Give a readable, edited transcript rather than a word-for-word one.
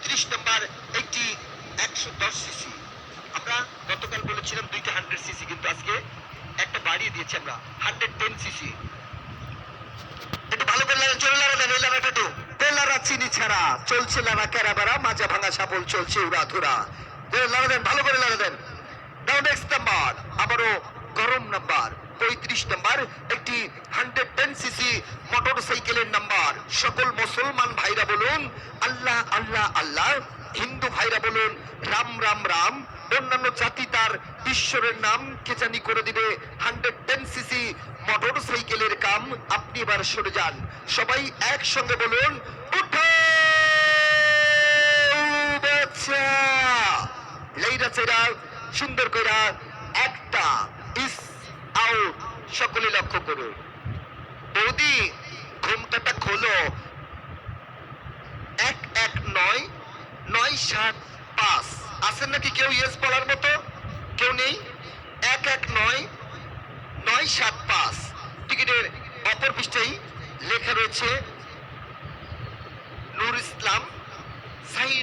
30 নম্বর একটি 110 সিসি। আমরা গতকাল বলেছিলাম দুইটা 100 সিসি, কিন্তু আজকে একটা বাড়িয়ে দিয়েছি আমরা 110 সিসি। একটু ভালো করে লাগেন, চলে লাগা দেন এই লাগাটা একটু। তেলারা চিনি ছাড়া চলছে লানা কেরাবেরা, মাজা ভাঙা সাপল চলছে উড়াধুরা। লাগা দেন, ভালো করে লাগা দেন। নাও নেক্সট নাম্বার, আবারও গরম নাম্বার 35 নাম্বার একটি 110 সিসি মোটর সাইকেলের নাম্বার। সকল মুসলমান ভাইরা বলুন আল্লাহ আল্লাহ আল্লাহ, হিন্দু ভাইরা বলুন রাম রাম রাম, অন্যান্য জাতি তার ঈশ্বরের নাম কে জানি করে দিবে। 110 সিসি মোটর সাইকেলের কাম। আপনি এবার সরে যান, সবাই একসঙ্গে বলুন উঠো বাচ্চা। লেইরা চেরা সুন্দর কইরা একটা ইস আউট। সকলে লক্ষ্য করুন। বৌদি ঘুমটাটা খোলো। 119-975 আছেন নাকি কেউ ইয়েস বলার মতো? কেউ নেই? 119-975 টিকিটের অপর পৃষ্ঠায় লেখা রয়েছে নূর ইসলাম সাইন।